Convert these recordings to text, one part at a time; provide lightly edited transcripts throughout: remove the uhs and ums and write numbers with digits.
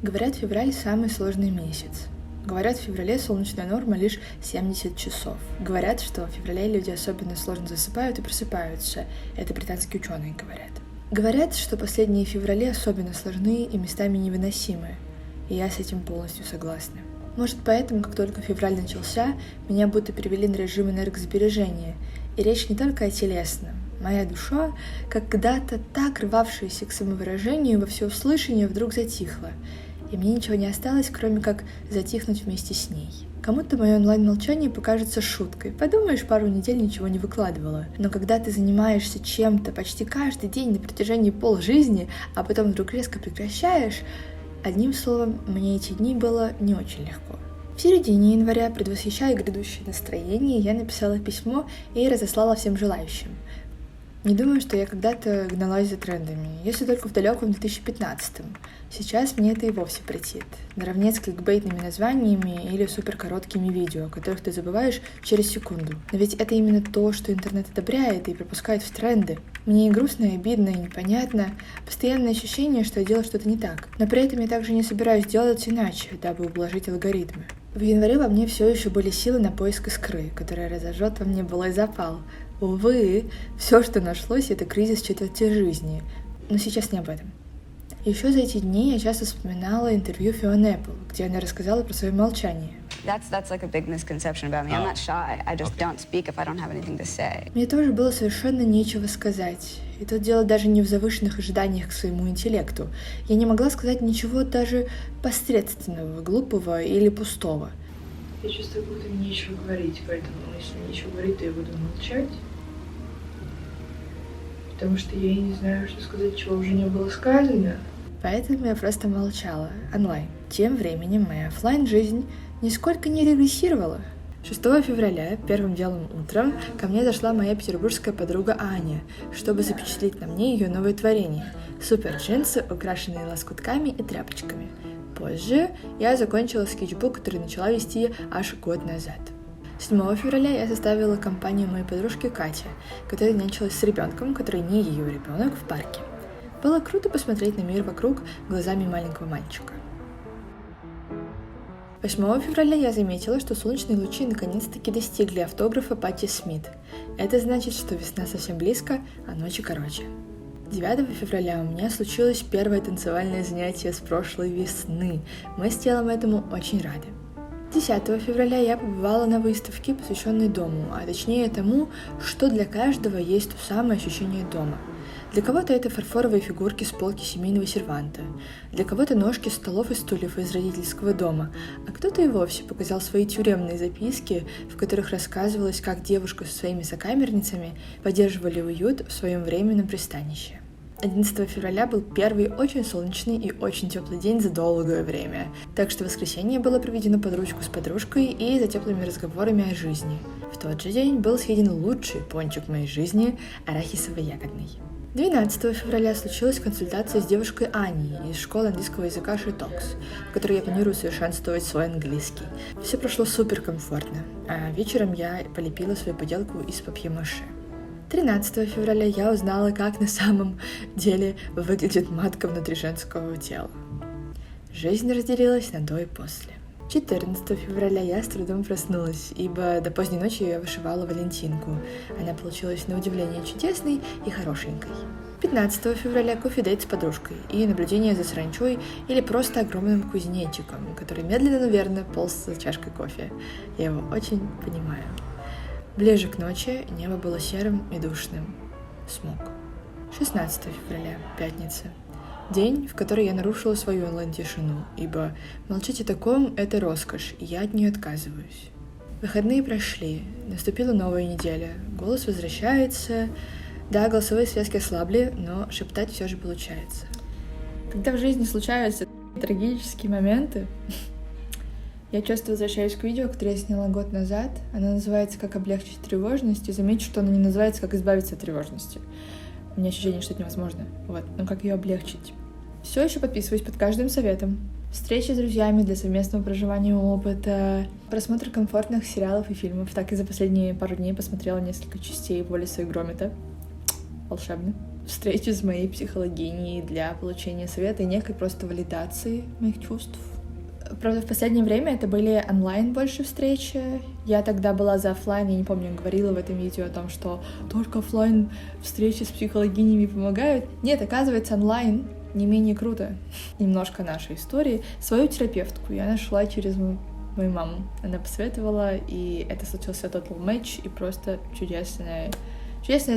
Говорят, февраль — самый сложный месяц. Говорят, в феврале солнечная норма лишь 70 часов. Говорят, что в феврале люди особенно сложно засыпают и просыпаются. Это британские ученые говорят. Говорят, что последние феврали особенно сложны и местами невыносимы. И я с этим полностью согласна. Может, поэтому, как только февраль начался, меня будто перевели на режим энергосбережения. И речь не только о телесном. Моя душа, как когда-то так рвавшаяся к самовыражению во всеуслышание, вдруг затихла. И мне ничего не осталось, кроме как затихнуть вместе с ней. Кому-то мое онлайн-молчание покажется шуткой. Подумаешь, пару недель ничего не выкладывала. Но когда ты занимаешься чем-то почти каждый день на протяжении полжизни, а потом вдруг резко прекращаешь, одним словом, мне эти дни было не очень легко. В середине января, предвосхищая грядущее настроение, я написала письмо и разослала всем желающим. Не думаю, что я когда-то гналась за трендами, если только в далеком 2015-м. Сейчас мне это и вовсе претит. Наравне с кликбейтными названиями или суперкороткими видео, о которых ты забываешь через секунду. Но ведь это именно то, что интернет одобряет и пропускает в тренды. Мне и грустно, и обидно, и непонятно. Постоянное ощущение, что я делаю что-то не так. Но при этом я также не собираюсь делать иначе, дабы ублажить алгоритмы. В январе во мне все еще были силы на поиск искры, которая разожжет во мне былой запал. Увы, все, что нашлось, это кризис четверти жизни. Но сейчас не об этом. Еще за эти дни я часто вспоминала интервью Фионы Эппл, где она рассказала про свое молчание. Мне тоже было совершенно нечего сказать. И тут дело даже не в завышенных ожиданиях к своему интеллекту. Я не могла сказать ничего даже посредственного, глупого или пустого. Я чувствую, будто мне нечего говорить, поэтому если нечего говорить, то я буду молчать. Потому что я и не знаю, что сказать, чего уже не было сказано. Поэтому я просто молчала онлайн. Тем временем моя офлайн-жизнь нисколько не регрессировала. 6 февраля, первым делом утром, ко мне зашла моя петербургская подруга Аня, чтобы запечатлеть на мне ее новое творение — супер-джинсы, украшенные лоскутками и тряпочками. Позже я закончила скетчбук, который начала вести аж год назад. 7 февраля я составила компанию моей подружки Кати, которая нянчилась с ребенком, который не ее ребенок, в парке. Было круто посмотреть на мир вокруг глазами маленького мальчика. 8 февраля я заметила, что солнечные лучи наконец-таки достигли автографа Патти Смит. Это значит, что весна совсем близко, а ночи короче. 9 февраля у меня случилось первое танцевальное занятие с прошлой весны. Мы с телом этому очень рады. 10 февраля я побывала на выставке, посвященной дому, а точнее тому, что для каждого есть то самое ощущение дома. Для кого-то это фарфоровые фигурки с полки семейного серванта, для кого-то ножки столов и стульев из родительского дома, а кто-то и вовсе показал свои тюремные записки, в которых рассказывалось, как девушка со своими сокамерницами поддерживали уют в своем временном пристанище. 11 февраля был первый очень солнечный и очень теплый день за долгое время, так что воскресенье было проведено под ручку с подружкой и за теплыми разговорами о жизни. В тот же день был съеден лучший пончик моей жизни – арахисово-ягодный. 12 февраля случилась консультация с девушкой Аней из школы английского языка She Talks, в которой я планирую совершенствовать свой английский. Все прошло супер комфортно, а вечером я полепила свою поделку из папье-маше. 13 февраля я узнала, как на самом деле выглядит матка внутри женского тела. Жизнь разделилась на до и после. 14 февраля я с трудом проснулась, ибо до поздней ночи я вышивала Валентинку. Она получилась на удивление чудесной и хорошенькой. 15 февраля кофе-дейт с подружкой и наблюдение за саранчой или просто огромным кузнечиком, который медленно, но верно полз за чашкой кофе. Я его очень понимаю. Ближе к ночи небо было серым и душным. Смог. 16 февраля, пятница. День, в который я нарушила свою онлайн-тишину, ибо молчать о таком — это роскошь, и я от нее отказываюсь. Выходные прошли, наступила новая неделя, голос возвращается. Да, голосовые связки ослабли, но шептать все же получается. Когда в жизни случаются трагические моменты, я часто возвращаюсь к видео, которое я сняла год назад. Оно называется «Как облегчить тревожность», и замечу, что оно не называется «Как избавиться от тревожности». У меня ощущение, что это невозможно. Но как ее облегчить? Все еще подписываюсь под каждым советом. Встречи с друзьями для совместного проживания опыта, просмотр комфортных сериалов и фильмов. Так и за последние пару дней посмотрела несколько частей Уоллеса и Громита. Волшебно. встречи с моей психологиней для получения совета и некой просто валидации моих чувств. Правда, в последнее время это были онлайн больше встречи. Я тогда была за офлайн, я не помню, говорила в этом видео о том, что только офлайн встречи с психологинями помогают. Нет, оказывается, онлайн не менее круто. Немножко нашей истории. Свою терапевтку я нашла через мою маму. Она посоветовала, и это случился total match, и просто чудесная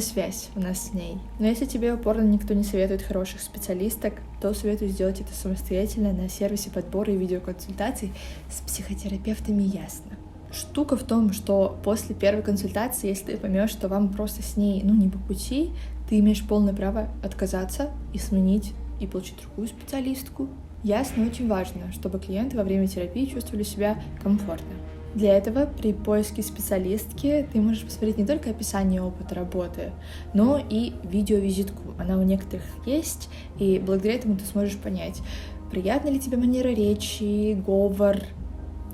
связь у нас с ней. Но если тебе упорно никто не советует хороших специалисток, то советую сделать это самостоятельно на сервисе подбора и видеоконсультаций с психотерапевтами Ясно. Штука в том, что после первой консультации, если ты поймешь, что вам просто с ней, не по пути, ты имеешь полное право отказаться и сменить, и получить другую специалистку. Ясно, очень важно, чтобы клиенты во время терапии чувствовали себя комфортно. Для этого при поиске специалистки ты можешь посмотреть не только описание опыта работы, но и видеовизитку. Она у некоторых есть, и благодаря этому ты сможешь понять, приятна ли тебе манера речи, говор.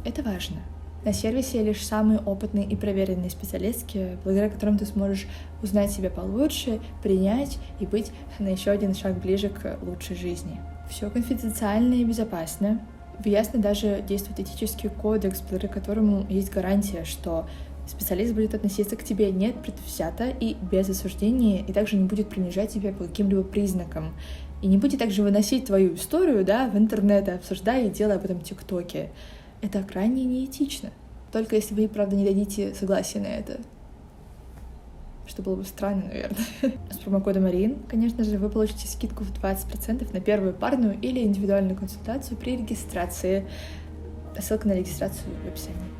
Это важно. На сервисе лишь самые опытные и проверенные специалистки, благодаря которым ты сможешь узнать себя получше, принять и быть на еще один шаг ближе к лучшей жизни. Все конфиденциально и безопасно. В Ясно даже действует этический кодекс, благодаря которому есть гарантия, что специалист будет относиться к тебе не предвзято и без осуждения, и также не будет принижать тебя по каким-либо признакам. И не будет также выносить твою историю, в интернет, обсуждая и делая об этом тиктоке. Это крайне неэтично. Только если вы, правда, не дадите согласия на это. Что было бы странно, наверное. С промокодом Арин, конечно же, вы получите скидку в 20% на первую парную или индивидуальную консультацию при регистрации. Ссылка на регистрацию в описании.